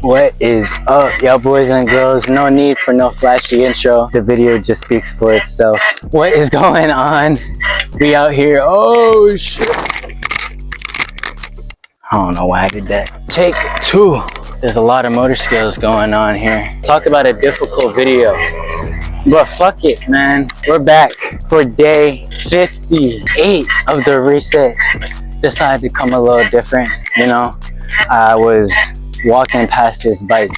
What is up, y'all boys and girls? No need for no flashy intro. The video just speaks for itself. What is going on? We out here. Oh shit. I don't know why I did that. Take 2. There's a lot of motor skills going on here. Talk about a difficult video. But fuck it, man. We're back for day 58 of the reset. Decided to come a little different, you know. I was walking past this bike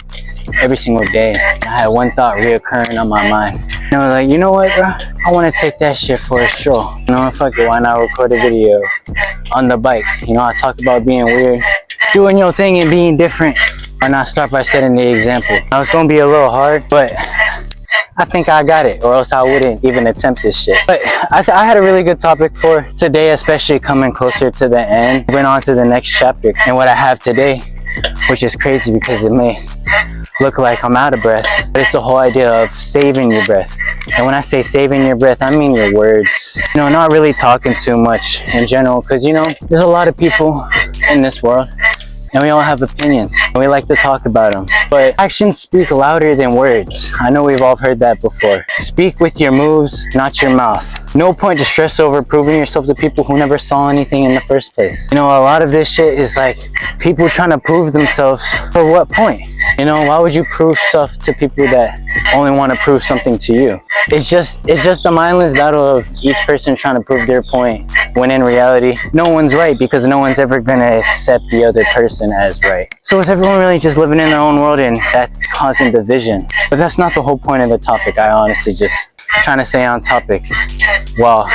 every single day. I had one thought reoccurring on my mind. And I was like, you know what, bro? I want to take that shit for a stroll. You know, fuck it, why not record a video on the bike? You know, I talked about being weird, doing your thing and being different. Why not start by setting the example? Now, it's going to be a little hard, but I think I got it, or else I wouldn't even attempt this shit. But I had a really good topic for today, especially coming closer to the end. Went on to the next chapter. And what I have today, which is crazy because it may look like I'm out of breath, but it's the whole idea of saving your breath. And when I say saving your breath, I mean your words. You know, not really talking too much in general, because, you know, there's a lot of people in this world, and we all have opinions, and we like to talk about them. But actions speak louder than words. I know we've all heard that before. Speak with your moves, not your mouth. No point to stress over proving yourself to people who never saw anything in the first place. You know, a lot of this shit is like people trying to prove themselves. For what point? You know, why would you prove stuff to people that only want to prove something to you? It's just a mindless battle of each person trying to prove their point, when in reality, no one's right, because no one's ever going to accept the other person as right. So is everyone really just living in their own world, and that's causing division? But that's not the whole point of the topic. I honestly just trying to stay on topic while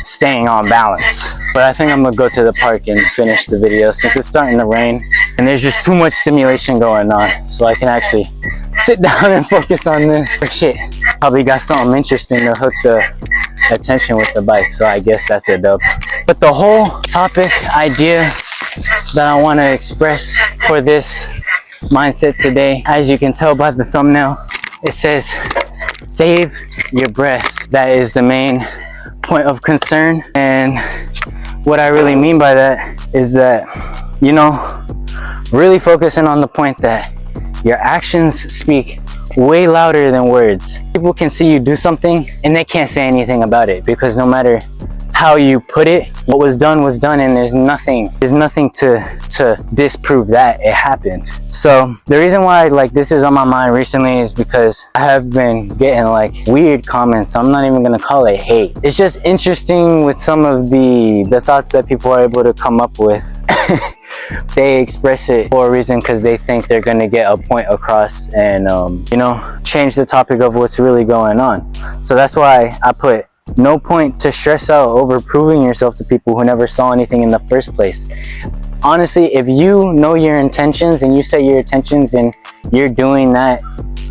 staying on balance. But I think I'm gonna go to the park and finish the video since it's starting to rain and there's just too much stimulation going on, so I can actually sit down and focus on this. But shit, probably got something interesting to hook the attention with the bike, so I guess that's a dub. But the whole topic idea that I want to express for this mindset today, as you can tell by the thumbnail, it says save your breath. That is the main point of concern. And what I really mean by that is that, you know, really focusing on the point that your actions speak way louder than words. People can see you do something and they can't say anything about it, because no matter how you put it, what was done, and there's nothing to disprove that it happened. So the reason why like this is on my mind recently is because I have been getting like weird comments. So I'm not even gonna call it hate. It's just interesting with some of the thoughts that people are able to come up with. They express it for a reason, because they think they're gonna get a point across and you know, change the topic of what's really going on. So that's why I put no point to stress out over proving yourself to people who never saw anything in the first place. Honestly, if you know your intentions and you set your intentions and you're doing that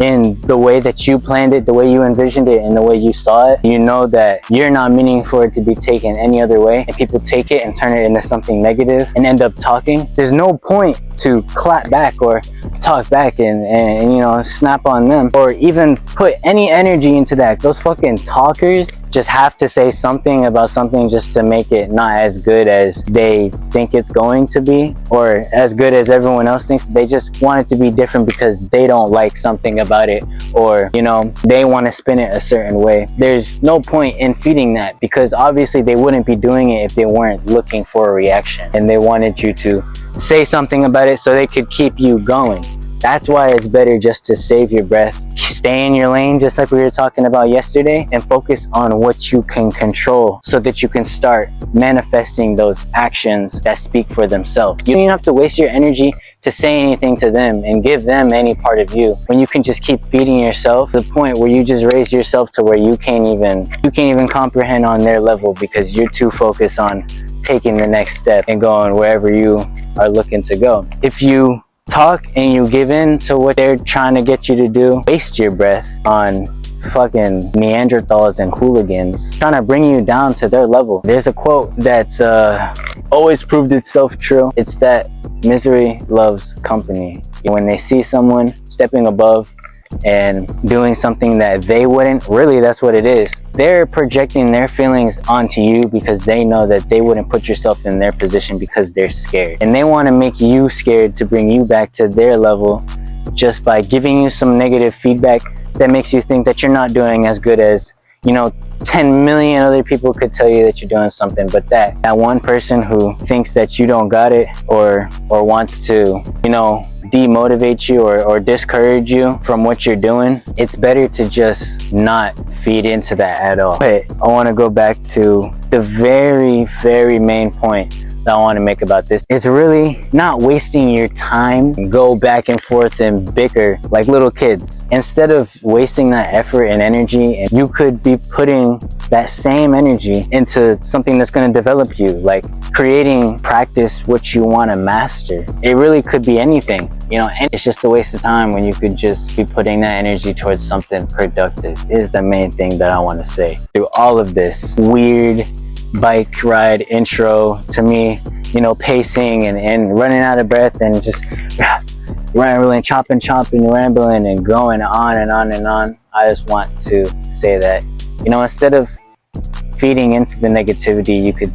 in the way that you planned it, the way you envisioned it, and the way you saw it, you know that you're not meaning for it to be taken any other way, and people take it and turn it into something negative and end up talking. There's no point to clap back or talk back and you know, snap on them, or even put any energy into that. Those fucking talkers just have to say something about something just to make it not as good as they think it's going to be, or as good as everyone else thinks. They just want it to be different because they don't like something about it, or you know, they want to spin it a certain way. There's no point in feeding that, because obviously they wouldn't be doing it if they weren't looking for a reaction and they wanted you to say something about it so they could keep you going. That's why it's better just to save your breath, stay in your lane, just like we were talking about yesterday, and focus on what you can control so that you can start manifesting those actions that speak for themselves. You don't even have to waste your energy to say anything to them and give them any part of you, when you can just keep feeding yourself to the point where you just raise yourself to where you can't even comprehend on their level, because you're too focused on taking the next step and going wherever you are looking to go. If you talk and you give in to what they're trying to get you to do, waste your breath on fucking Neanderthals and hooligans trying to bring you down to their level. There's a quote that's always proved itself true. It's that misery loves company. When they see someone stepping above and doing something that they wouldn't, really that's what it is. They're projecting their feelings onto you because they know that they wouldn't put yourself in their position because they're scared. And they want to make you scared to bring you back to their level just by giving you some negative feedback that makes you think that you're not doing as good as, you know, 10 million other people could tell you that you're doing something. But that one person who thinks that you don't got it, or wants to, you know, demotivate you or discourage you from what you're doing, it's better to just not feed into that at all. But I want to go back to the very main point that I want to make about this. It's really not wasting your time, go back and forth and bicker like little kids. Instead of wasting that effort and energy, and you could be putting that same energy into something that's going to develop you, like creating, practice what you want to master. It really could be anything, you know, and it's just a waste of time when you could just be putting that energy towards something productive, is the main thing that I want to say. Through all of this weird bike ride intro to me, you know, pacing and running out of breath and just rambling, chopping, rambling and going on and on and on, I just want to say that, you know, instead of feeding into the negativity, you could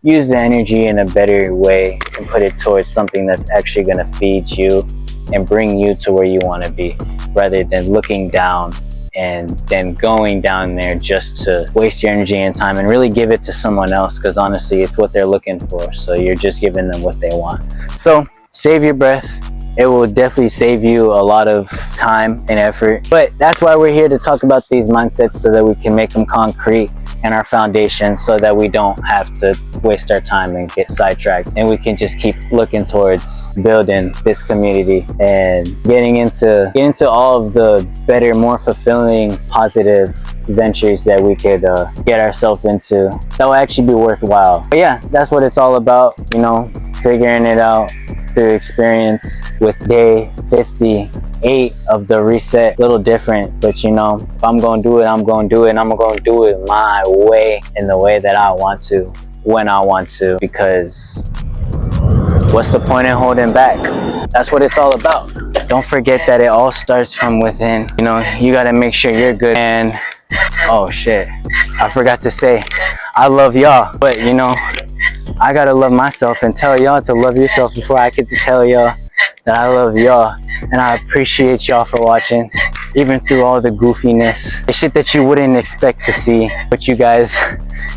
use the energy in a better way and put it towards something that's actually going to feed you and bring you to where you want to be, rather than looking down and then going down there just to waste your energy and time and really give it to someone else, because honestly it's what they're looking for, so you're just giving them what they want. So save your breath. It will definitely save you a lot of time and effort, but that's why we're here, to talk about these mindsets so that we can make them concrete and our foundation, so that we don't have to waste our time and get sidetracked, and we can just keep looking towards building this community and getting into all of the better, more fulfilling, positive ventures that we could get ourselves into that will actually be worthwhile. But yeah, that's what it's all about, you know, figuring it out through experience. With day 58 of the reset, a little different, but you know, if I'm gonna do it, I'm gonna do it, and I'm gonna do it my way, in the way that I want to, when I want to, because what's the point in holding back? That's what it's all about. Don't forget that it all starts from within. You know, you gotta make sure you're good. And oh shit, I forgot to say, I love y'all, but you know, I gotta love myself and tell y'all to love yourself before I get to tell y'all that I love y'all. And I appreciate y'all for watching, even through all the goofiness, the shit that you wouldn't expect to see, but you guys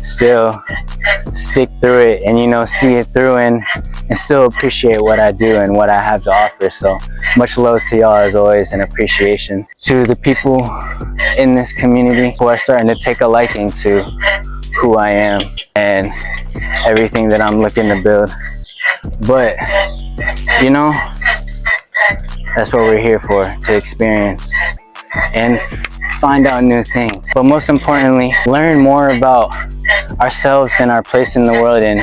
still stick through it and, you know, see it through and still appreciate what I do and what I have to offer. So much love to y'all as always, and appreciation to the people in this community who are starting to take a liking to who I am and everything that I'm looking to build. But you know, that's what we're here for, to experience and find out new things, but most importantly, learn more about ourselves and our place in the world, and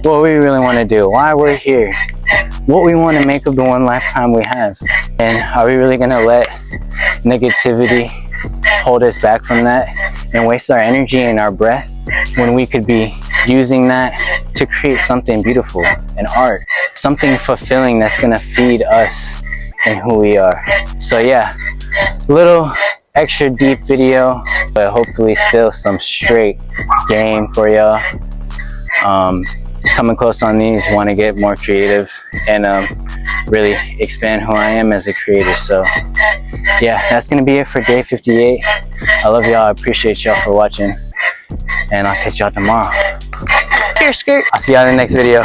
what we really want to do, why we're here, what we want to make of the one lifetime we have, and are we really going to let negativity hold us back from that and waste our energy and our breath, when we could be using that to create something beautiful, an art, something fulfilling that's going to feed us and who we are. So yeah, little extra deep video, but hopefully still some straight game for y'all. Coming close on these, want to get more creative and really expand who I am as a creator. So yeah, that's gonna be it for day 58. I love y'all, I appreciate y'all for watching, and I'll catch y'all tomorrow. Skirt. I'll see y'all in the next video.